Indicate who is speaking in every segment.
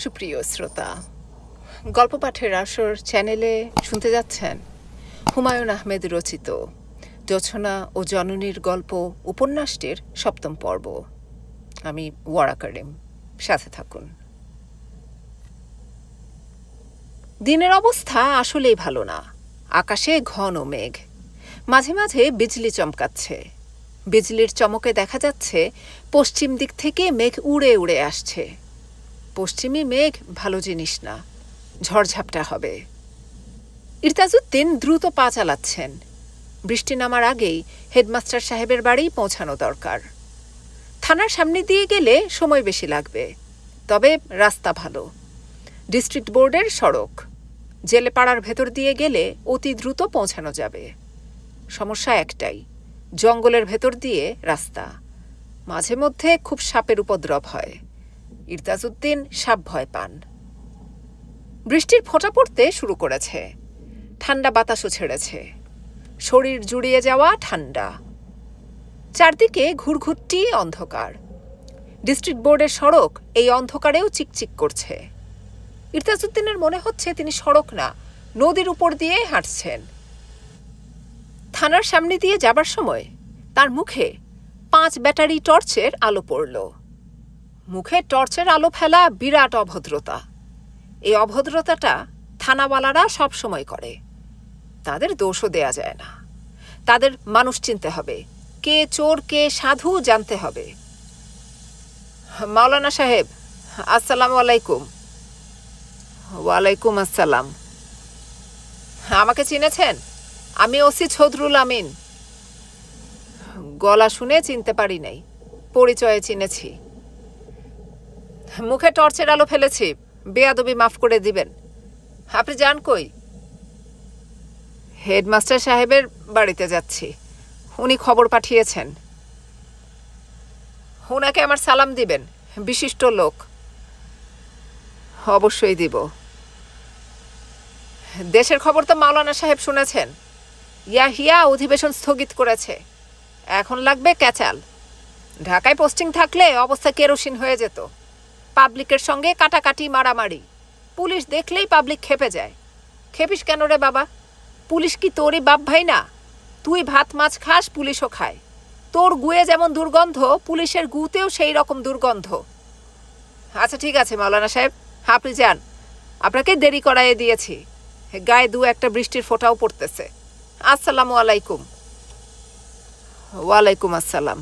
Speaker 1: সুপ্রিয় শ্রোতা, গল্প পাঠের আসর চ্যানেলে শুনতে যাচ্ছেন হুমায়ুন আহমেদ রচিত জোছনা ও জননীর গল্প উপন্যাসটির ৭ম পর্ব। আমি ওয়ারা করিম, সাথে থাকুন। দিনের অবস্থা আসলেই ভালো না। আকাশে ঘন মেঘ, মাঝে মাঝে বিজলি চমকাচ্ছে। বিজলির চমকে দেখা যাচ্ছে পশ্চিম দিক থেকে মেঘ উড়ে উড়ে আসছে। পশ্চিমী মেঘ ভালো জিনিস না, ঝড়ঝাপটা হবে। ইরতাজউদ্দিন দ্রুত পা চালাচ্ছেন। বৃষ্টি নামার আগেই হেডমাস্টার সাহেবের বাড়ি পৌঁছানো দরকার। থানার সামনে দিয়ে গেলে সময় বেশি লাগবে, তবে রাস্তা ভালো। ডিস্ট্রিক্ট বোর্ডের সড়ক, জেলে পাড়ার ভেতর দিয়ে গেলে অতি দ্রুত পৌঁছানো যাবে। সমস্যা একটাই, জঙ্গলের ভেতর দিয়ে রাস্তা, মাঝে মধ্যে খুব সাপের উপদ্রব হয়। ইরতাজউদ্দিন সাপ ভয় পান। বৃষ্টির ফোঁটা পড়তে শুরু করেছে, ঠান্ডা বাতাসও ছেড়েছে। শরীর জুড়িয়ে যাওয়া ঠান্ডা। চারদিকে ঘুরঘুরটি অন্ধকার। ডিস্ট্রিক্ট বোর্ডের সড়ক এই অন্ধকারেও চিকচিক করছে। ইরতাজউদ্দিনের মনে হচ্ছে তিনি সড়ক না, নদীর উপর দিয়ে হাঁটছেন। থানার সামনে দিয়ে যাবার সময় তার মুখে 5 ব্যাটারি টর্চের আলো পড়ল। মুখে টর্চের আলো ফেলা বিরাট অভদ্রতা। এই অভদ্রতাটা থানাওয়ালারা সব সময় করে। তাদের দোষও দেয়া যায় না। তাদের মানুষ চিনতে হবে, কে চোর কে সাধু জানতে হবে। মাওলানা সাহেব, আসসালামু আলাইকুম। ওয়ালাইকুম আসসালাম। আমাকে চিনেছেন? আমি ওসি ছদরুল আমিন। গলা শুনে চিনতে পারি নাই, পরিচয়ে চিনেছি। মুখে টর্চের আলো ফেলেছি, বেয়াদবি মাফ করে দিবেন। আপনি যান কই? হেডমাস্টার সাহেবের বাড়িতে যাচ্ছি, উনি খবর পাঠিয়েছেন। ওনাকে আমার সালাম দিবেন, বিশিষ্ট লোক। অবশ্যই দিব। দেশের খবর তো মাওলানা সাহেব শুনেছেন। ইয়াহিয়া অধিবেশন স্থগিত করেছে, এখন লাগবে ক্যাচাল। ঢাকায় পোস্টিং থাকলে অবস্থা কেরোসিন হয়ে যেত। পাবলিকের সঙ্গে কাটাকাটি, মারামারি। পুলিশ দেখলেই পাবলিক খেপে যায়। খেপিস কেন রে বাবা? পুলিশ কি তোরই বাপ ভাই না? তুই ভাত মাছ খাস, পুলিশও খায়। তোর গুয়ে যেমন দুর্গন্ধ, পুলিশের গুতেও সেই রকম দুর্গন্ধ। আচ্ছা ঠিক আছে মাওলানা সাহেব, আপনি যান। আপনাকে দেরি করাইয়ে দিয়েছি। গায়ে 2-1 বৃষ্টির ফোঁটাও পড়তেছে। আসসালামু আলাইকুম। ওয়ালাইকুম আসসালাম।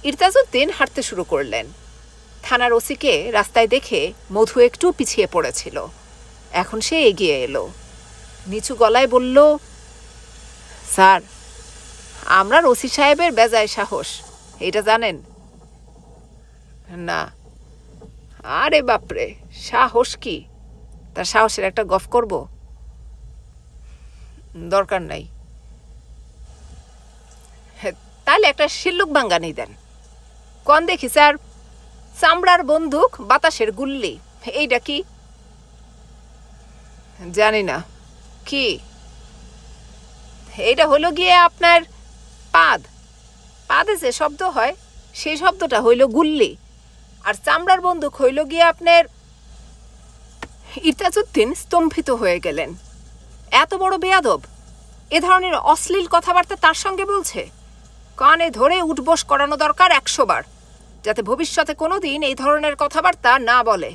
Speaker 1: ইরতাজউদ্দিন হাঁটতে শুরু করলেন। থানার ওসিকে রাস্তায় দেখে মধু একটু পিছিয়ে পড়েছিল। এখন সে এগিয়ে এলো, নিচু গলায় বলল, স্যার, আমরা ওসি সাহেবের বেজায় সাহস, এটা জানেন? না। আরে বাপরে, সাহস কি? তার সাহসের একটা গফ করব? দরকার নাই। তাহলে একটা শিল্লুক বাঙ্গানি দেন। কন দেখি স্যার। চামড়ার বন্দুক, বাতাসের গুল্লি, এইটা কি? জানি না। কি? এইটা হইল গিয়ে আপনার পাদ। পাদে যে শব্দ হয় সেই শব্দটা হইল গুল্লি, আর চামড়ার বন্দুক হইল গিয়ে আপনার। ইরতাজউদ্দিন স্তম্ভিত হয়ে গেলেন। এত বড় বেয়াদব এ ধরনের অশ্লীল কথাবার্তা তার সঙ্গে বলছে। কানে ধরে উঠবোস করানো দরকার 100 বার, যাতে ভবিষ্যতে কোনোদিন এই ধরনের কথাবার্তা না বলে।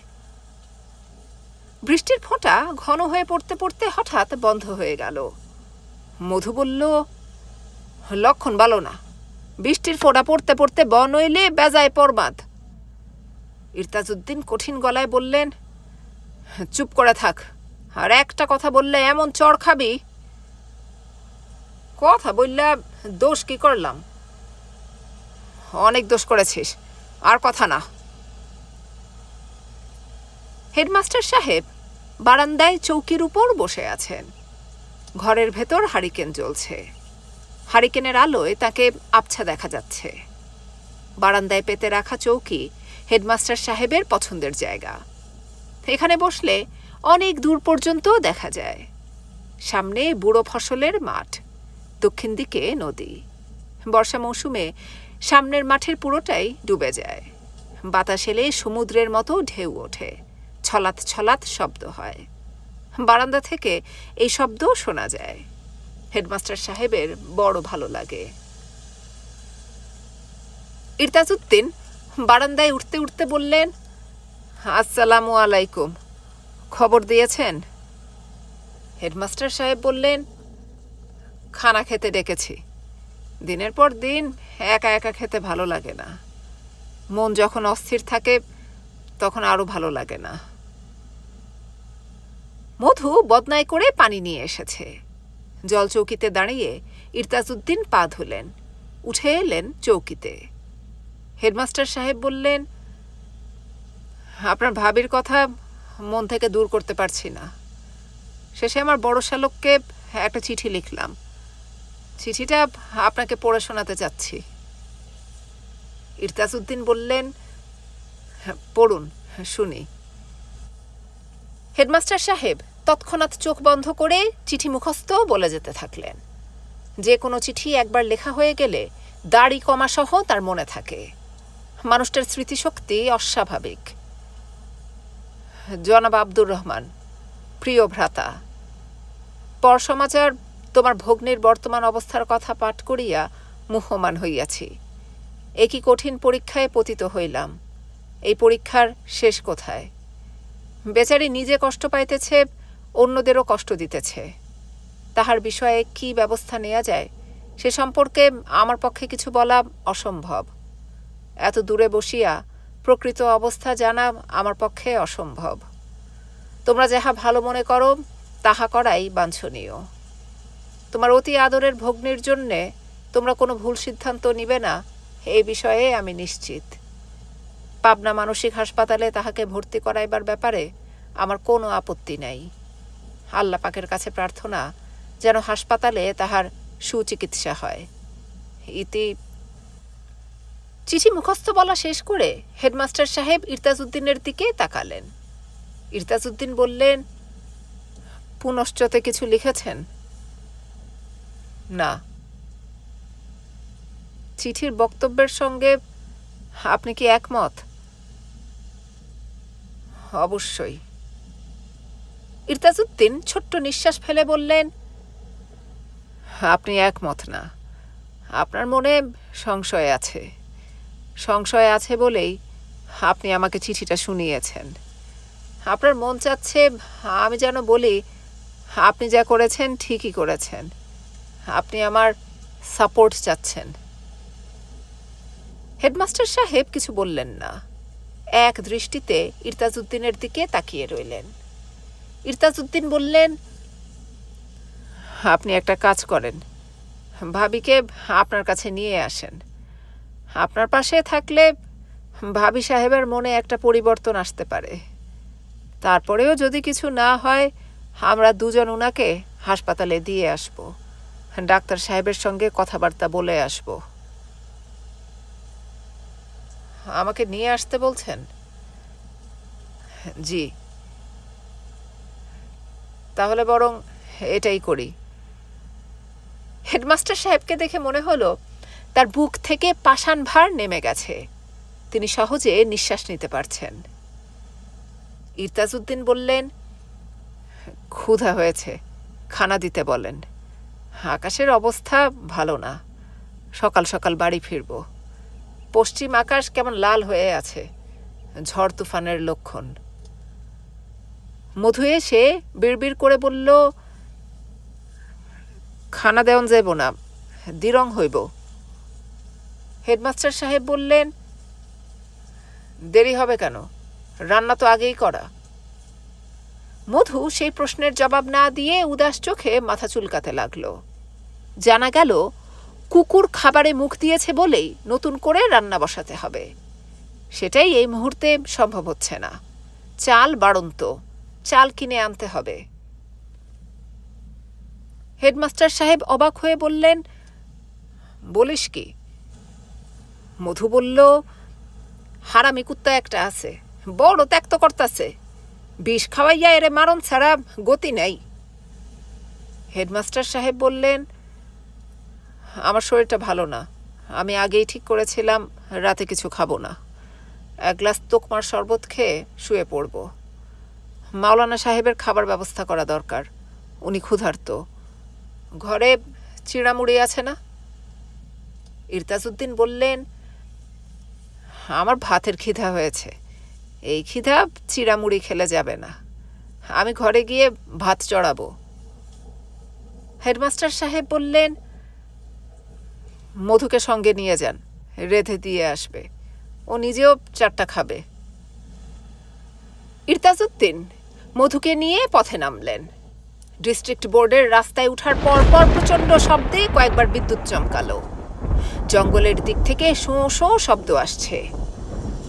Speaker 1: বৃষ্টির ফোঁটা ঘন হয়ে পড়তে পড়তে হঠাৎ বন্ধ হয়ে গেল। মধু বলল, লক্ষণ ভালো না। বৃষ্টির ফোঁটা পড়তে পড়তে বন হইলে বেজায় পরমাদ। ইরতাজউদ্দিন কঠিন গলায় বললেন, চুপ করে থাক, আর একটা কথা বললে এমন চড় খাবি। কথা বললে দোষ কি করলাম? অনেক দোষ করেছিস, আর কথা না। হেডমাস্টার সাহেব বারান্দায় চৌকির উপর বসে আছেন। ঘরের ভেতর হারিকেন জ্বলছে। হারিকেনের আলোয় তাকে আবছা দেখা যাচ্ছে। বারান্দায় পেতে রাখা চৌকি হেডমাস্টার সাহেবের পছন্দের জায়গা। এখানে বসলে অনেক দূর পর্যন্ত দেখা যায়। সামনে বুড়ো ফসলের মাঠ, দক্ষিণ দিকে নদী। বর্ষা মৌসুমে সামনের মাঠের পুরোটাই ডুবে যায়। বাতাস এলে সমুদ্রের মতো ঢেউ ওঠে, ছলাৎ ছলাৎ শব্দ হয়। বারান্দা থেকে এই শব্দও শোনা যায়। হেডমাস্টার সাহেবের বড় ভালো লাগে। ইরতাজউদ্দিন বারান্দায় উঠতে উঠতে বললেন, আসসালামু আলাইকুম, খবর দিয়েছেন? হেডমাস্টার সাহেব বললেন, খানা খেতে ডেকেছি। দিনের পর দিন একা একা খেতে ভালো লাগে না। মন যখন অস্থির থাকে তখন আরো ভালো লাগে না। মধু বদনায় করে পানি নিয়ে এসেছে। জলচৌকিতে দাঁড়িয়ে ইরতাজউদ্দিন পা ধুলেন, উঠে এলেন চৌকিতে। হেডমাস্টার সাহেব বললেন, আপনার ভাবির কথা মন থেকে দূর করতে পারছি না। শেষে আমার বড় শ্যালককে একটা চিঠি লিখলাম। চিঠিটা আপনাকে পড়ে শোনাতে চাচ্ছি। ইরতাজউদ্দিন বললেন, পড়ুন, শুনি। হেডমাস্টার সাহেব তৎক্ষণাৎ চোখ বন্ধ করে চিঠি মুখস্থ বলে যেতে থাকলেন। যে কোনো চিঠি একবার লেখা হয়ে গেলে দাড়ি কমা সহ তার মনে থাকে। মানুষটার স্মৃতিশক্তি অস্বাভাবিক। জনাব আব্দুর রহমান, প্রিয় ভ্রাতা, পর সমাচার তোমার ভগ্নীর বর্তমান অবস্থার কথা পাঠ করিয়া মুহ্যমান হইয়াছি। একই কঠিন পরীক্ষায় পতিত হইলাম। এই পরীক্ষার শেষ কোথায়? বেচারি নিজে কষ্ট পাইতেছে, অন্যদেরও কষ্ট দিতেছে। তাহার বিষয়ে কি ব্যবস্থা নেওয়া যায় সে সম্পর্কে আমার পক্ষে কিছু বলা অসম্ভব। এত দূরে বসিয়া প্রকৃত অবস্থা জানা আমার পক্ষে অসম্ভব। তোমরা যাহা ভালো মনে করো তাহা করাই বাঞ্ছনীয়। তোমার অতি আদরের ভগ্নীর জন্যে তোমরা কোনো ভুল সিদ্ধান্ত নিবে না, এই বিষয়ে আমি নিশ্চিত। পাবনা মানসিক হাসপাতালে তাহাকে ভর্তি করাইবার ব্যাপারে আমার কোনো আপত্তি নাই। আল্লাহ পাকের কাছে প্রার্থনা যেন হাসপাতালে তাহার সুচিকিৎসা হয়। ইতি। চিঠি মুখস্থ বলা শেষ করে হেডমাস্টার সাহেব ইরতাজউদ্দিনের দিকে তাকালেন। ইরতাজউদ্দিন বললেন, পুনশ্চতে কিছু লিখেছেন? না। চিঠির বক্তব্যের সঙ্গে আপনি কি একমত? অবশ্যই। ইরতাজউদ্দিন ছোট্ট নিঃশ্বাস ফেলে বললেন, আপনি একমত না। আপনার মনে সংশয় আছে। সংশয় আছে বলেই আপনি আমাকে চিঠিটা শুনিয়েছেন। আপনার মন চাচ্ছে আমি যেন বলি, আপনি যা করেছেন ঠিকই করেছেন। আপনি আমার সাপোর্ট চাচ্ছেন। হেডমাস্টার সাহেব কিছু বললেন না। এক দৃষ্টিতে ইরতাজউদ্দিনের দিকে তাকিয়ে রইলেন। ইরতাজউদ্দিন বললেন, আপনি একটা কাজ করেন, ভাবিকে আপনার কাছে নিয়ে আসেন। আপনার পাশে থাকলে ভাবি সাহেবের মনে একটা পরিবর্তন আসতে পারে। তারপরেও যদি কিছু না হয় আমরা দুজন উনাকে হাসপাতালে দিয়ে আসব। ডাক্তার সাহেবের সঙ্গে কথাবার্তা বলে আসব। আমাকে নিয়ে আসতে বলছেন? জি। তাহলে বরং এটাই করি। হেডমাস্টার সাহেবকে দেখে মনে হলো তার বুক থেকে পাষাণ ভার নেমে গেছে। তিনি সহজে নিঃশ্বাস নিতে পারছেন। ইরতাজউদ্দিন বললেন, ক্ষুধা হয়েছে, খানা দিতে বলেন। আকাশের অবস্থা ভালো না, সকাল সকাল বাড়ি ফিরব। পশ্চিম আকাশ কেমন লাল হয়ে আছে, ঝড় তুফানের লক্ষণ। মধু এসে বিড়বিড় করে বলল, খানা দেওয়ান যাইব না, দিরং হইব। হেডমাস্টার সাহেব বললেন, দেরি হবে কেন, রান্না তো আগেই করা। মধু সেই প্রশ্নের জবাব না দিয়ে উদাস চোখে মাথা চুলকাতে লাগল। জানা গেল কুকুর খাবারে মুখ দিয়েছে বলেই নতুন করে রান্না বসাতে হবে। সেটাই এই মুহূর্তে সম্ভব হচ্ছে না। চাল বাড়ন্ত, চাল কিনে আনতে হবে। হেডমাস্টার সাহেব অবাক হয়ে বললেন, বলিস কি? মধু বলল, হারামি কুত্তা একটা আছে, বড় ত্যাক্ত করতাছে, বিষ খাওয়াইয়া এরে মারণ ছাড়া গতি নেই। হেডমাস্টার সাহেব বললেন, আমার শরীরটা ভালো না, আমি আগেই ঠিক করেছিলাম রাতে কিছু খাবো না। এক গ্লাস তোকমার শরবত খেয়ে শুয়ে পড়ব। মাওলানা সাহেবের খাবার ব্যবস্থা করা দরকার, উনি ক্ষুধার্ত। ঘরে চিড়ামুড়ি আছে না? ইরতাজউদ্দিন বললেন, আমার ভাতের খিদা হয়েছে, এই খিদা চিড়ামুড়ি খেলে যাবে না, আমি ঘরে গিয়ে ভাত চড়াবো। হেডমাস্টার সাহেব বললেন, মধুকে সঙ্গে নিয়ে যান, রেঁধে দিয়ে আসবে, ও নিজেও 4টা খাবে। ইরতাজউদ্দিন মধুকে নিয়ে পথে নামলেন। ডিস্ট্রিক্ট বোর্ডের রাস্তায় উঠার পর পর প্রচণ্ড শব্দে কয়েকবার বিদ্যুৎ চমকালো। জঙ্গলের দিক থেকে শোঁ শোঁ শব্দ আসছে।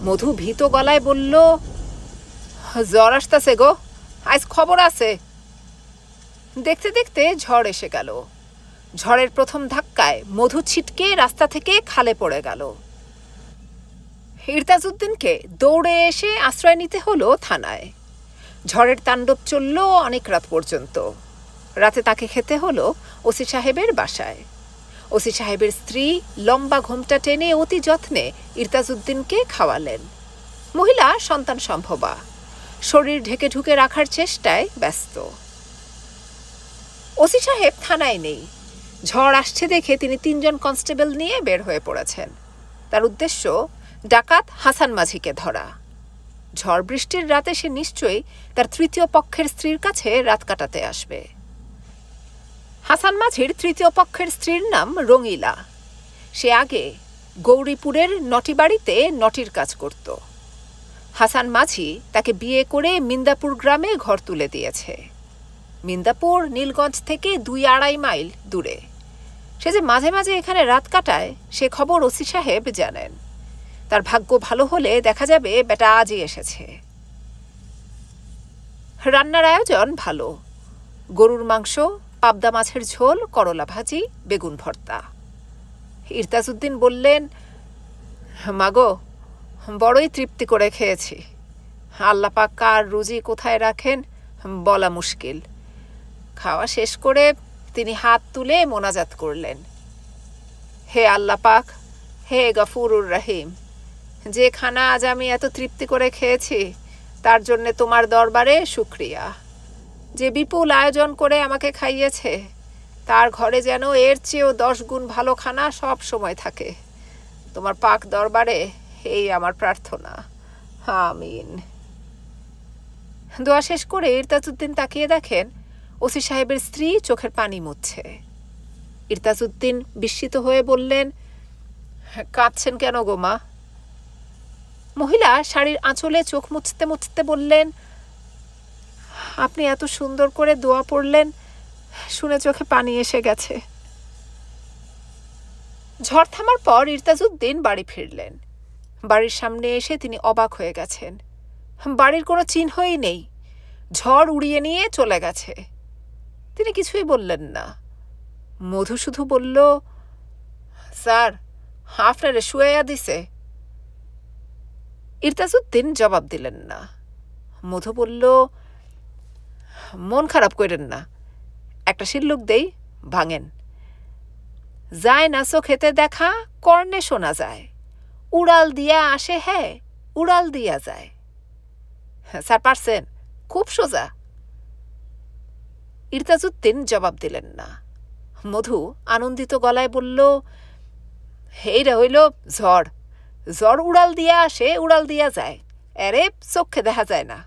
Speaker 1: মধু ভীত গলায় বলল, জ্বর আসতেছে গো, আজ খবর আছে। দেখতে দেখতে ঝড় এসে গেল। ঝড়ের প্রথম ধাক্কায় মধু ছিটকে রাস্তা থেকে খালে পড়ে গেল। ইরতাজউদ্দিনকে দৌড়ে এসে আশ্রয় নিতে হলো থানায়। ঝড়ের তাণ্ডব চলল অনেক রাত পর্যন্ত। রাতে তাকে খেতে হলো ওসি সাহেবের বাসায়। ওসি সাহেবের স্ত্রী লম্বা ঘোমটা টেনে অতি যত্নে ইরতাজউদ্দিনকে খাওয়ালেন। মহিলা সন্তান সম্ভবা, শরীর ঢেকে ঢুকে রাখার চেষ্টায় ব্যস্ত। ওসি সাহেব থানায় নেই। ঝড় আসছে দেখে তিনি 3 জন কনস্টেবল নিয়ে বের হয়ে পড়েছেন। তার উদ্দেশ্য ডাকাত হাসান মাঝিকে ধরা। ঝড় বৃষ্টির রাতে সে নিশ্চয়ই তার 3য় পক্ষের স্ত্রীর কাছে রাত কাটাতে আসবে। হাসান মাঝির 3য় পক্ষের স্ত্রীর নাম রঙিলা। সে আগে গৌরীপুরের নটি বাড়িতে নটির কাজ করত। হাসান মাঝি তাকে বিয়ে করে মিন্দাপুর গ্রামে ঘর তুলে দিয়েছে। মিন্দাপুর নীলগঞ্জ থেকে 2-2.5 মাইল দূরে। সে যে মাঝে মাঝে এখানে রাত কাটায় সে খবর ওসি সাহেব জানেন। তার ভাগ্য ভালো হলে দেখা যাবে বেটা আজই এসেছে। রান্নার আয়োজন ভালো। গরুর মাংস, পাবদা মাছের ঝোল, করলা ভাজি, বেগুন ভর্তা। ইরতাজউদ্দিন বললেন, মাগো, বড়ই তৃপ্তি করে খেয়েছি। আল্লাহ পাক কার রুজি কোথায় রাখেন বলা মুশকিল। খাওয়া শেষ করে তিনি হাত তুলে মোনাজাত করলেন, হে আল্লাহ পাক, হে গফুরুর রহিম, যে খানা আজ আমি এত তৃপ্তি করে খেয়েছি তার জন্যে তোমার দরবারে শুকরিয়া। যে বিপুল আয়োজন করে আমাকে খাইয়েছে তার ঘরে যেন এর চেয়েও 10 গুণ ভালো খানা সব সময় থাকে। তোমার পাক দরবারে এই আমার প্রার্থনা, আমিন। দোয়া শেষ করে ইরতাজউদ্দিন তাকিয়ে দেখেন ওসি সাহেবের স্ত্রী চোখের পানি মুছছে। ইরতাজউদ্দিন বিস্মিত হয়ে বললেন, কাঁদছেন কেন গো মা? মহিলা শাড়ির আঁচলে চোখ মুছতে মুছতে বললেন, আপনি এত সুন্দর করে দোয়া পড়লেন, শুনে চোখে পানি এসে গেছে। ঝড় থামার পর ইরতাজউদ্দিন বাড়ি ফিরলেন। বাড়ির সামনে এসে তিনি অবাক হয়ে গেছেন। বাড়ির কোনো চিহ্নই নেই, ঝড় উড়িয়ে নিয়ে চলে গেছে। তিনি কিছুই বললেন না। মধু শুধু বলল, স্যার, আপনারে শুয়াইয়া দিছে। ইরতাজউদ্দিন জবাব দিলেন না। মধু বলল, মন খারাপ করেন না, একটা শিল্লুক দেই, ভাঙেন। যায় না চোখেতে দেখা, কর্ণে শোনা যায়, উড়াল দিয়া আসে, হ্যাঁ উড়াল দিয়া যায়। স্যার পারছেন, খুব সোজা। ইরতাজউদ্দিন জবাব দিলেন না। মধু আনন্দিত গলায় বলল, এইটা হইল ঝড়, ঝড় উড়াল দিয়া আসে, উড়াল দিয়া যায়, এরে চোখে দেখা যায় না।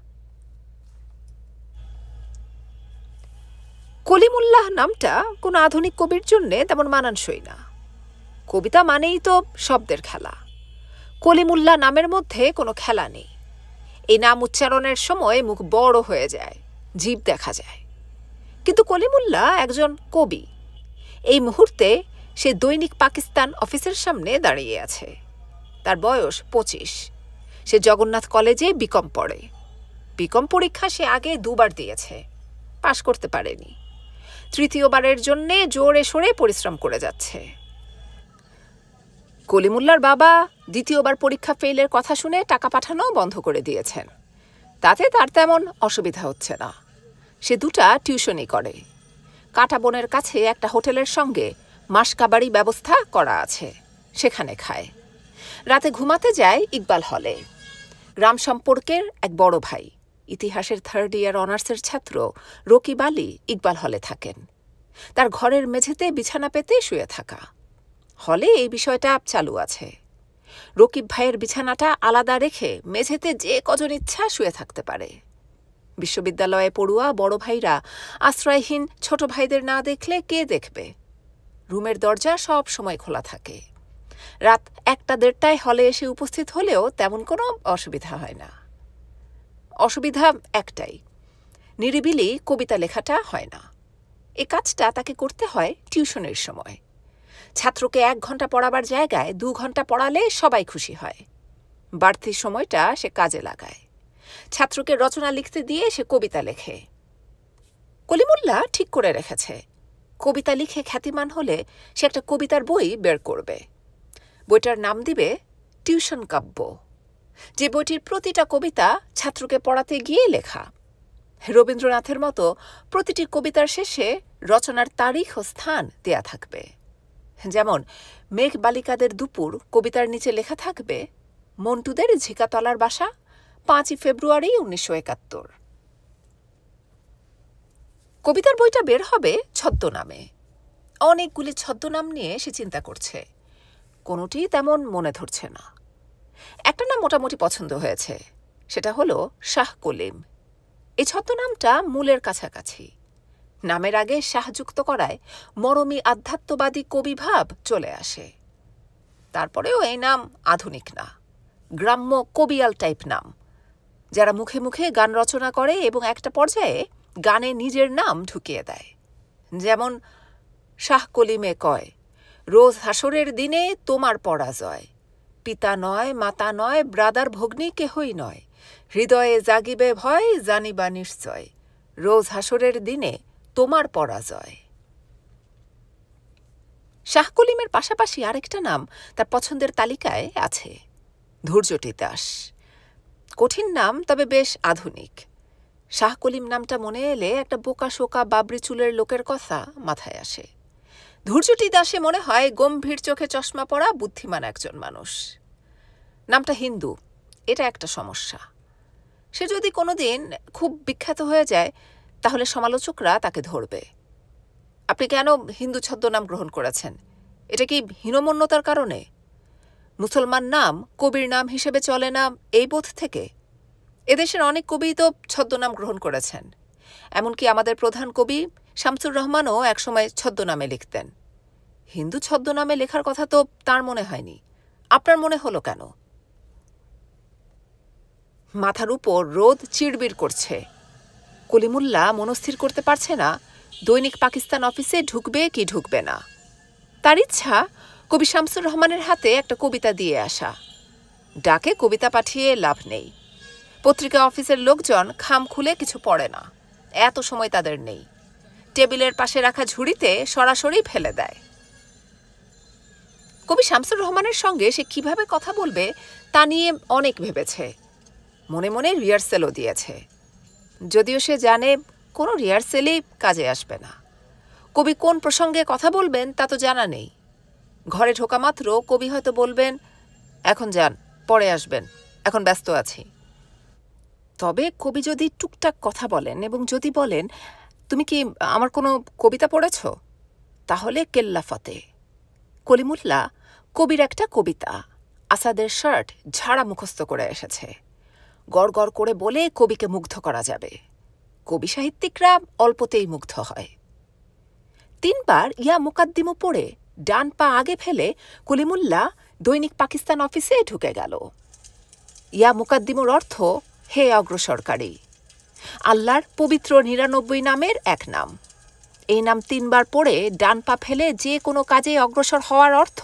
Speaker 1: কলিমুল্লাহ নামটা কোনো আধুনিক কবির জন্যে তেমন মানানসই না। কবিতা মানেই তো শব্দের খেলা। কলিমুল্লাহ নামের মধ্যে কোনো খেলা নেই। এই নাম উচ্চারণের সময় মুখ বড় হয়ে যায়, জিভ দেখা যায়। কিন্তু কলিমুল্লাহ একজন কবি। এই মুহূর্তে সে দৈনিক পাকিস্তান অফিসের সামনে দাঁড়িয়ে আছে। তার বয়স 25। সে জগন্নাথ কলেজে বিকম পড়ে। বিকম পরীক্ষা সে আগে 2 বার দিয়েছে, পাশ করতে পারেনি। 3য় বারের জন্যে জোরে সোরে পরিশ্রম করে যাচ্ছে। কলিমুল্লার বাবা 2য় বার পরীক্ষা ফেইলের কথা শুনে টাকা পাঠানো বন্ধ করে দিয়েছেন। তাতে তার তেমন অসুবিধা হচ্ছে না। সে 2টা টিউশনই করে। কাঁটাবনের কাছে একটা হোটেলের সঙ্গে মাসকাবাড়ি ব্যবস্থা করা আছে, সেখানে খায়। রাতে ঘুমাতে যায় ইকবাল হলে। গ্রাম সম্পর্কের এক বড় ভাই, ইতিহাসের 3rd ইয়ার অনার্সের ছাত্র রকিব আলী ইকবাল হলে থাকেন। তার ঘরের মেঝেতে বিছানা পেতে শুয়ে থাকা। হলে এই বিষয়টা চালু আছে। রকিব ভাইয়ের বিছানাটা আলাদা রেখে মেঝেতে যে কজন ইচ্ছা শুয়ে থাকতে পারে। বিশ্ববিদ্যালয়ে পড়ুয়া বড় ভাইরা আশ্রয়হীন ছোট ভাইদের না দেখলে কে দেখবে? রুমের দরজা সব সময় খোলা থাকে। রাত 1টা-1:30টায় হলে এসে উপস্থিত হলেও তেমন কোনো অসুবিধা হয় না। অসুবিধা একটাই, নিরিবিলি কবিতা লেখাটা হয় না। এ কাজটা তাকে করতে হয় টিউশনের সময়। ছাত্রকে 1 ঘন্টা পড়াবার জায়গায় 2 ঘন্টা পড়ালে সবাই খুশি হয়। বাড়তি সময়টা সে কাজে লাগায়। ছাত্রকে রচনা লিখতে দিয়ে সে কবিতা লেখে। কলিমুল্লাহ ঠিক করে রেখেছে, কবিতা লিখে খ্যাতিমান হলে সে একটা কবিতার বই বের করবে। বইটার নাম দিবে টিউশন কাব্য। যে বইটির প্রতিটা কবিতা ছাত্রকে পড়াতে গিয়ে লেখা। রবীন্দ্রনাথের মতো প্রতিটি কবিতার শেষে রচনার তারিখ ও স্থান দেয়া থাকবে। যেমন মেঘ বালিকাদের দুপুর কবিতার নিচে লেখা থাকবে মন্টুদের ঝিকাতলার বাসা, 5ই ফেব্রুয়ারি 1971। কবিতার বইটা বের হবে ছদ্মনামে। অনেকগুলি ছদ্মনাম নিয়ে সে চিন্তা করছে, কোনোটি তেমন মনে ধরছে না। একটা নাম মোটামুটি পছন্দ হয়েছে, সেটা হলো শাহ কলিম। এই ছদ্মনামটা মূলের কাছাকাছি। নামের আগে শাহ যুক্ত করায় মরমী আধ্যাত্মবাদী কবি ভাব চলে আসে। তারপরেও এই নাম আধুনিক না, গ্রাম্য কবিয়াল টাইপ নাম, যারা মুখে মুখে গান রচনা করে এবং একটা পর্যায়ে গানে নিজের নাম ঢুকিয়ে দেয়। যেমন শাহ কলিমে কয়, রোজ হাসরের দিনে তোমার পরাজয়, পিতা নয় মাতা নয় ব্রাদার ভগ্নী কেহই নয়, হৃদয়ে জাগিবে ভয় জানিবা নিশ্চয়, রোজ হাসরের দিনে তোমার পরাজয়। শাহ কলিমের পাশাপাশি আরেকটা নাম তার পছন্দের তালিকায় আছে, ধৈর্যটি দাস। কঠিন নাম, তবে বেশ আধুনিক। শাহ কলিম নামটা মনে এলে একটা বোকা শোকা বাবরি চুলের লোকের কথা মাথায় আসে। ধৈর্যটি দাসে মনে হয় গম্ভীর চোখে চশমা পরা বুদ্ধিমান একজন মানুষ। নামটা হিন্দু, এটা একটা সমস্যা। সে যদি কোনোদিন খুব বিখ্যাত হয়ে যায় তাহলে সমালোচকরা তাকে ধরবে। আপনি কেন হিন্দু ছদ্মনাম গ্রহণ করেছেন? এটা কি হীনমন্যতার কারণে? মুসলমান নাম কবির নাম হিসেবে চলে না এই বোধ থেকে? এদেশের অনেক কবি তো ছদ্মনাম গ্রহণ করেছেন। এমনকি আমাদের প্রধান কবি শামসুর রহমানও একসময় ছদ্মনামে লিখতেন। হিন্দু ছদ্মনামে লেখার কথা তো তার মনে হয়নি। আপনার মনে হলো কেন? মাথার উপর রোদ চিড়বিড় করছে। কলিমুল্লাহ মনস্থির করতে পারছে না দৈনিক পাকিস্তান অফিসে ঢুকবে কি ঢুকবে না। তার ইচ্ছা কবি শামসুর রহমানের হাতে একটা কবিতা দিয়ে আসা। ডাকে কবিতা পাঠিয়ে লাভ নেই। পত্রিকা অফিসের লোকজন খাম খুলে কিছু পড়ে না, এত সময় তাদের নেই। টেবিলের পাশে রাখা ঝুড়িতে সরাসরি ফেলে দেয়। কবি শামসুর রহমানের সঙ্গে সে কিভাবে কথা বলবে তা নিয়ে অনেক ভেবেছে। মনে মনে রিহার্সেলও দিয়েছে, যদিও সে জানে কোনো রিহার্সেলই কাজে আসবে না। কবি কোন প্রসঙ্গে কথা বলবেন তা তো জানা নেই। ঘরে ঢোকা মাত্র কবি হয়তো বলবেন, এখন যান, পরে আসবেন, এখন ব্যস্ত আছি। তবে কবি যদি টুকটাক কথা বলেন এবং যদি বলেন, তুমি কি আমার কোনো কবিতা পড়েছ, তাহলে কেল্লা ফতে। কলিমুল্লাহ কবির একটা কবিতা আসাদের শার্ট ঝাড়া মুখস্থ করে এসেছে। গড় গড় করে বলে কবিকে মুগ্ধ করা যাবে। কবি সাহিত্যিকরা অল্পতেই মুগ্ধ হয়। 3 বার ইয়া মুকাদ্দিমু পড়ে ডান পা আগে ফেলে কলিমুল্লাহ দৈনিক পাকিস্তান অফিসে ঢুকে গেল। ইয়া মুকাদ্দিমুর অর্থ হে অগ্রসরকারী, আল্লাহর পবিত্র 99 নামের এক নাম। এই নাম 3 বার পড়ে ডান পা ফেলে যে কোনো কাজে অগ্রসর হওয়ার অর্থ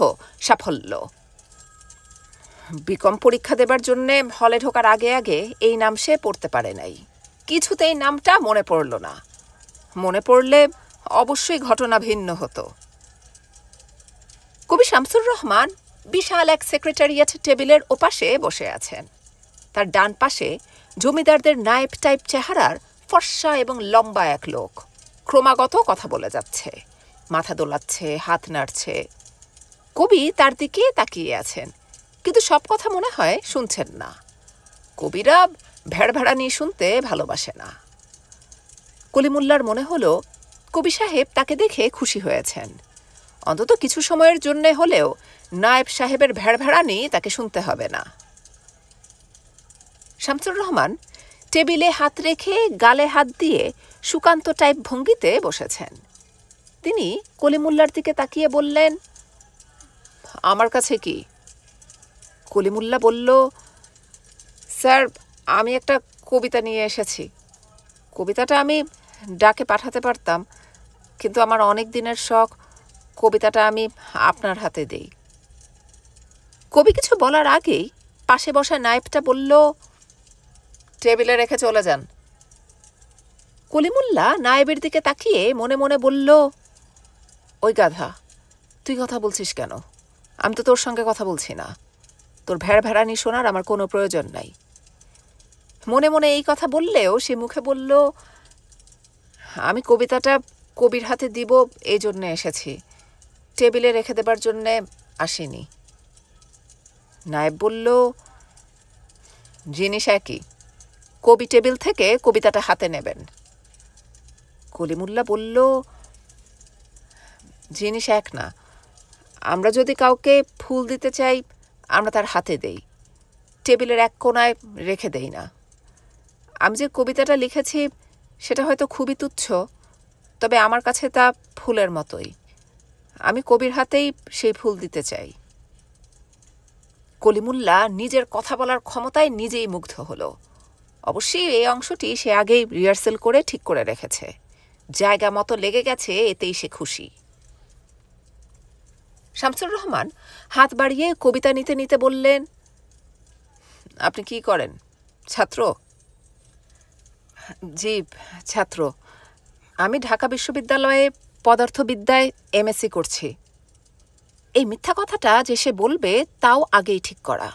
Speaker 1: সাফল্য। বিকম পরীক্ষা দেবার জন্য হলে ঢোকার আগে আগে এই নাম সে পড়তে পারে নাই। কিছুতেই নামটা মনে পড়ল না। মনে পড়লে অবশ্যই ঘটনা ভিন্ন হতো। কবি শামসুর রহমান বিশাল এক সেক্রেটারিয়েট টেবিলের ওপাশে বসে আছেন। তার ডান পাশে জমিদারদের নায়েব টাইপ চেহারার ফর্সা এবং লম্বা এক লোক ক্রমাগত কথা বলে যাচ্ছে, মাথা দোলাচ্ছে, হাত নাড়ছে। কবি তার দিকে তাকিয়ে আছেন, কিন্তু সব কথা মনে হয় শুনছেন না। কবিরা ভেড়ভেড়ানি শুনতে ভালোবাসে না। কলিমুল্লার মনে হলো কবি সাহেব তাকে দেখে খুশি হয়েছেন। অন্তত কিছু সময়ের জন্যে হলেও নায়েব সাহেবের ভেড়ভেড়ানি তাকে শুনতে হবে না। শামসুর রহমান টেবিলে হাত রেখে গালে হাত দিয়ে সুকান্ত টাইপ ভঙ্গিতে বসেছেন। তিনি কলিমুল্লার দিকে তাকিয়ে বললেন, আমার কাছে কি? কলিমুল্লা বলল, স্যার, আমি একটা কবিতা নিয়ে এসেছি। কবিতাটা আমি ডাকে পাঠাতে পারতাম, কিন্তু আমার অনেক দিনের শখ কবিতাটা আমি আপনার হাতে দেই। কবি কিছু বলার আগেই পাশে বসা নায়েবটা বলল, টেবিলে রেখে চলে যান। কলিমুল্লা নায়েবের দিকে তাকিয়ে মনে মনে বলল, ওই গাধা, তুই কথা বলছিস কেন? আমি তো তোর সঙ্গে কথা বলছি না। তোর ভেড়ানি শোনার আমার কোনো প্রয়োজন নাই। মনে মনে এই কথা বললেও সে মুখে বলল, আমি কবিতাটা কবির হাতে দিব এই জন্যে এসেছি, টেবিলে রেখে দেবার জন্যে আসিনি। নায়েব বলল, জিনিস একই, কবি টেবিল থেকে কবিতাটা হাতে নেবেন। কলিমুল্লা বলল, জিনিস এক না। আমরা যদি কাউকে ফুল দিতে চাই আমরা তার হাতে দেই, টেবিলের এক কোণায় রেখে দেই না। আমি যে কবিতাটা লিখেছি সেটা হয়তো খুবই তুচ্ছ, তবে আমার কাছে তা ফুলের মতোই। আমি কবির হাতেই সেই ফুল দিতে চাই। কলিমুল্লা নিজের কথা বলার ক্ষমতায় নিজেই মুগ্ধ হলো। অবশ্যই এই অংশটি সে আগেই রিহার্সেল করে ঠিক করে রেখেছে। জায়গা মতো লেগে গেছে, এতেই সে খুশি। শামসুর রহমান হাত বাড়িয়ে কবিতা নিতে নিতে বললেন, আপনি কি করেন? ছাত্র? জি, ছাত্র। আমি ঢাকা বিশ্ববিদ্যালয়ে পদার্থবিদ্যায় এমএসসি করছি। এই মিথ্যা কথাটা যে সে বলবে তাও আগেই ঠিক করা।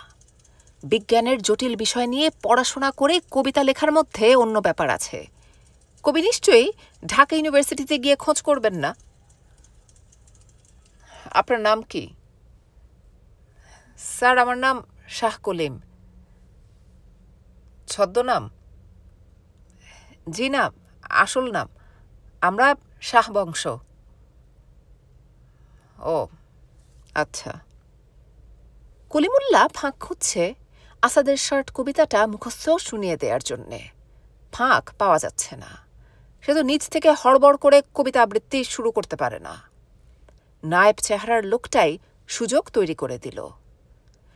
Speaker 1: বিজ্ঞানের জটিল বিষয় নিয়ে পড়াশোনা করে কবিতা লেখার মধ্যে অন্য ব্যাপার আছে। কবি নিশ্চয়ই ঢাকা ইউনিভার্সিটিতে গিয়ে খোঁজ করবেন না। আপনার নাম কি? স্যার, আমার নাম শাহ কলিম। ছদ্মনাম? জি না, আসল নাম। আমরা শাহ বংশ। ও আচ্ছা। কলিমুল্লা ফাঁক খুঁজছে আসাদের শার্ট কবিতাটা মুখস্থ শুনিয়ে দেওয়ার জন্যে। ফাঁক পাওয়া যাচ্ছে না। সে তো নিজ থেকে হড়বড় করে কবিতা আবৃত্তি শুরু করতে পারে না। নায়েব চেহারার লোকটাই সুযোগ তৈরি করে দিল।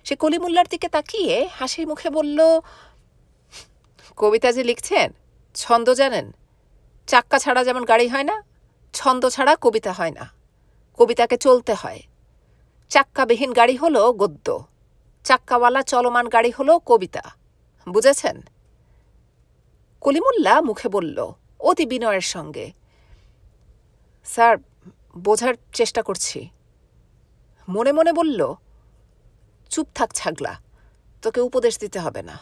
Speaker 1: সে কলিমুল্লার দিকে তাকিয়ে হাসি মুখে বলল, কবিতা যে লিখছেন, ছন্দ জানেন? চাক্কা ছাড়া যেমন গাড়ি হয় না, ছন্দ ছাড়া কবিতা হয় না। কবিতাকে চলতে হয়। চাক্কাবিহীন গাড়ি হলো গদ্য, চাক্কাওয়ালা চলমান গাড়ি হলো কবিতা। বুঝেছেন? কলিমুল্লা মুখে বলল অতি বিনয়ের সঙ্গে, স্যার, বোঝার চেষ্টা করছি। মনে মনে বলল, চুপ থাক ছাগলা, তোকে উপদেশ দিতে হবে না।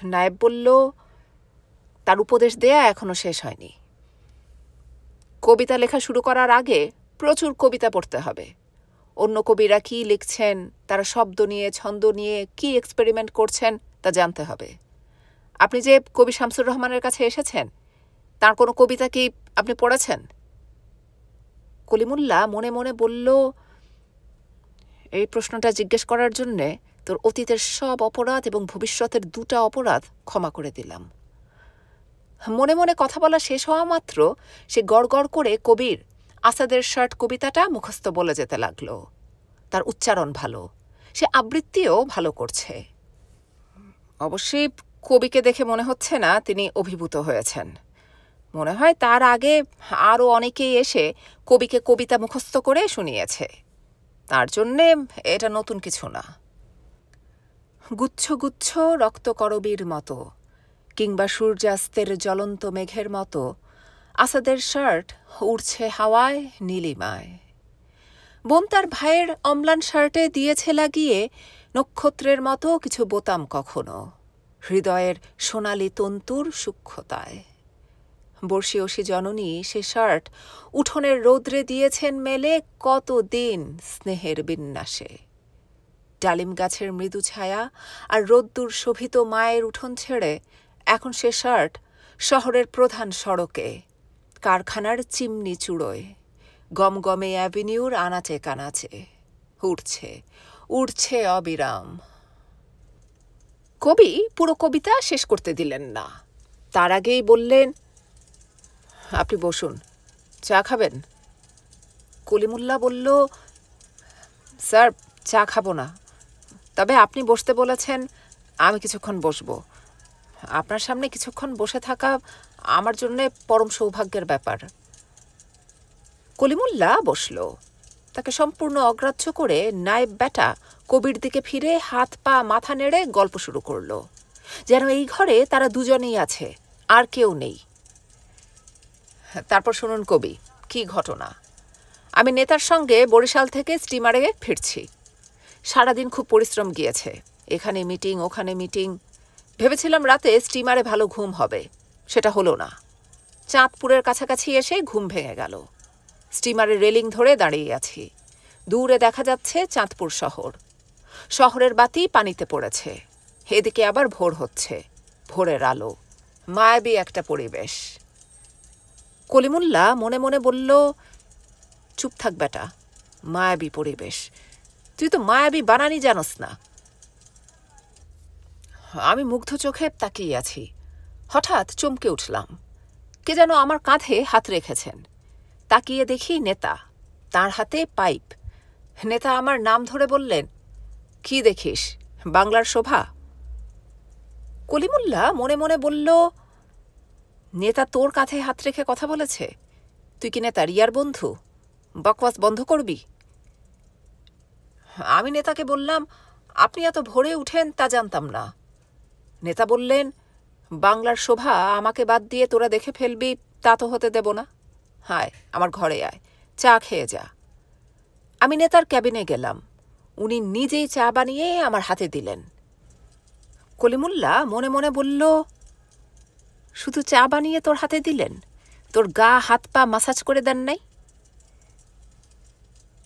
Speaker 1: নায়েব বলল, তার উপদেশ দেয়া এখনো শেষ হয়নি। কবিতা লেখা শুরু করার আগে প্রচুর কবিতা পড়তে হবে। অন্য কবিরা কি লিখছেন, তারা শব্দ নিয়ে ছন্দ নিয়ে কি এক্সপেরিমেন্ট করছেন তা জানতে হবে। আপনি যে কবি শামসুর রহমানের কাছে এসেছেন, তার কোনো কবিতা কি আপনি পড়েছেন? কলিমুল্লা মনে মনে বলল, এই প্রশ্নটা জিজ্ঞেস করার জন্যে তোর অতীতের সব অপরাধ এবং ভবিষ্যতের 2টা অপরাধ ক্ষমা করে দিলাম। মনে মনে কথা বলা শেষ হওয়া মাত্র সে গড় করে কবির আসাদের শার্ট কবিতাটা মুখস্থ বলে যেতে লাগল। তার উচ্চারণ ভালো, সে আবৃত্তিও ভালো করছে। অবশ্যই কবিকে দেখে মনে হচ্ছে না তিনি অভিভূত হয়েছেন। মনে হয় তার আগে আরও অনেকেই এসে কবিকে কবিতা মুখস্থ করে শুনিয়েছে। তার জন্যে এটা নতুন কিছু না। গুচ্ছ গুচ্ছ রক্তকরবীর মতো কিংবা সূর্যাস্তের জ্বলন্ত মেঘের মতো আসাদের শার্ট উড়ছে হাওয়ায় নীলিমায়। বোন তার ভাইয়ের অম্লান শার্টে দিয়েছে লাগিয়ে নক্ষত্রের মতো কিছু বোতাম কখনো হৃদয়ের সোনালি তন্তুর সূক্ষ্মতায়। বর্ষীয়সী জননী সে শার্ট উঠোনের রৌদ্রে দিয়েছেন মেলে কতদিন স্নেহের বিন্যাসে। ডালিম গাছের মৃদু ছায়া আর রোদ্দুর শোভিত মায়ের উঠোন ছেড়ে এখন সে শার্ট শহরের প্রধান সড়কে, কারখানার চিমনি চূড়োয়, গমগমে অ্যাভিনিউর আনাচে কানাচে উড়ছে উড়ছে অবিরাম। কবি পুরো কবিতা শেষ করতে দিলেন না, তার আগেই বললেন, আপনি বসুন, চা খাবেন? কলিমুল্লাহ বলল, স্যার, চা খাবো না, তবে আপনি বসতে বলেছেন, আমি কিছুক্ষণ বসবো। আপনার সামনে কিছুক্ষণ বসে থাকা আমার জন্যে পরম সৌভাগ্যের ব্যাপার। কলিমুল্লাহ বসল। তাকে সম্পূর্ণ অগ্রাহ্য করে নায়েব বেটা কবির দিকে ফিরে হাত পা মাথা নেড়ে গল্প শুরু করল, যেন এই ঘরে তারা দুজনেই আছে, আর কেউ নেই। তারপর শুনুন কবি, কি ঘটনা। আমি নেতার সঙ্গে বরিশাল থেকে স্টিমারে ফিরছি। সারাদিন খুব পরিশ্রম গিয়েছে, এখানে মিটিং ওখানে মিটিং। ভেবেছিলাম রাতে স্টিমারে ভালো ঘুম হবে, সেটা হলো না। চাঁদপুরের কাছাকাছি এসে ঘুম ভেঙে গেল। স্টিমারের রেলিং ধরে দাঁড়িয়ে আছি। দূরে দেখা যাচ্ছে চাঁদপুর শহর। শহরের বাতি পানিতে পড়েছে, এদিকে আবার ভোর হচ্ছে, ভোরের আলো, মায়াবী একটা পরিবেশ। কলিমুল্লাহ মনে মনে বলল, চুপ থাক বেটা, মায়াবী পরিবেশ, তুই তো মায়াবী বানানি জানোস না। আমি মুগ্ধ চোখে তাকিয়ে আছি। হঠাৎ চমকে উঠলাম, কে যেন আমার কাঁধে হাত রেখেছেন। তাকিয়ে দেখি নেতা, তার হাতে পাইপ। নেতা আমার নাম ধরে বললেন, কি দেখিস, বাংলার শোভা? কলিমুল্লাহ মনে মনে বলল, নেতা তোর কাঁধে হাত রেখে কথা বলেছে? তুই কি নেতা রিয়ার বন্ধু? বকওয়াস বন্ধ করবি? আমি নেতাকে বললাম, আপনি এত ভোরে উঠেন তা জানতাম না। নেতা বললেন, বাংলার শোভা আমাকে বাদ দিয়ে তোরা দেখে ফেলবি তা তো হতে দেব না। হায়, আমার ঘরে আয়, চা খেয়ে যা। আমি নেতার ক্যাবিনে গেলাম। উনি নিজেই চা বানিয়ে আমার হাতে দিলেন। কলিমুল্লাহ মনে মনে বলল, শুধু চা বানিয়ে তোর হাতে দিলেন, তোর গা হাত পা মাসাজ করে দেন নাই?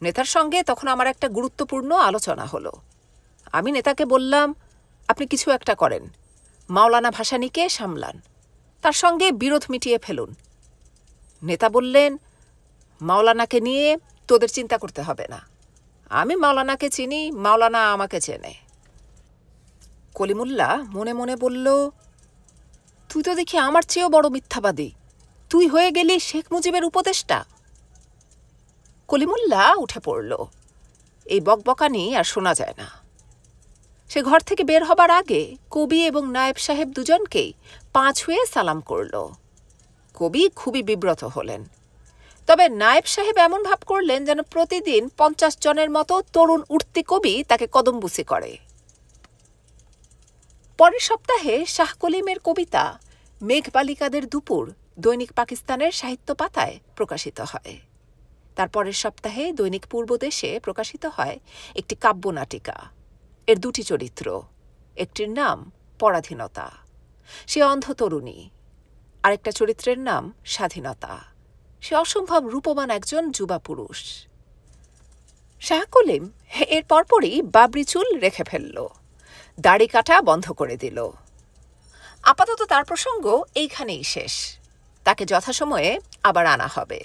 Speaker 1: নেতার সঙ্গে তখন আমার একটা গুরুত্বপূর্ণ আলোচনা হলো। আমি নেতাকে বললাম, আপনি কিছু একটা করেন, মাওলানা ভাসানীকে সামলান, তার সঙ্গে বিরোধ মিটিয়ে ফেলুন। নেতা বললেন, মাওলানাকে নিয়ে তোদের চিন্তা করতে হবে না, আমি মাওলানাকে চিনি, মাওলানা আমাকে চেনে। কলিমুল্লাহ মনে মনে বলল, তুই তো দেখি আমার চেয়েও বড় মিথ্যাবাদী, তুই হয়ে গেলি শেখ মুজিবের উপদেষ্টা। কলিমুল্লাহ উঠে পড়ল। এই বকবকানি আর শোনা যায় না। সে ঘর থেকে বের হবার আগে কবি এবং নায়েব সাহেব দুজনকেই পা ছুঁয়ে সালাম করল। কবি খুবই বিব্রত হলেন, তবে নায়েব সাহেব এমন ভাব করলেন যেন প্রতিদিন 50 জনের মতো তরুণ উঠতি কবি তাকে কদমবুসি করে। পরের সপ্তাহে শাহ কলিমের কবিতা মেঘবালিকাদের দুপুর দৈনিক পাকিস্তানের সাহিত্য পাতায় প্রকাশিত হয়। তার পরের সপ্তাহে দৈনিক পূর্বদেশে প্রকাশিত হয় একটি কাব্যনাটিকা। এর দুটি চরিত্র, একটির নাম পরাধীনতা, সে অন্ধ তরুণী, আরেকটা চরিত্রের নাম স্বাধীনতা, সে অসম্ভব রূপবান একজন যুবা পুরুষ। শাহ কলিম এর পরপরই বাবরি চুল রেখে ফেলল, দাড়ি কাটা বন্ধ করে দিল। আপাতত তার প্রসঙ্গ এইখানেই শেষ, তাকে যথাসময়ে আবার আনা হবে।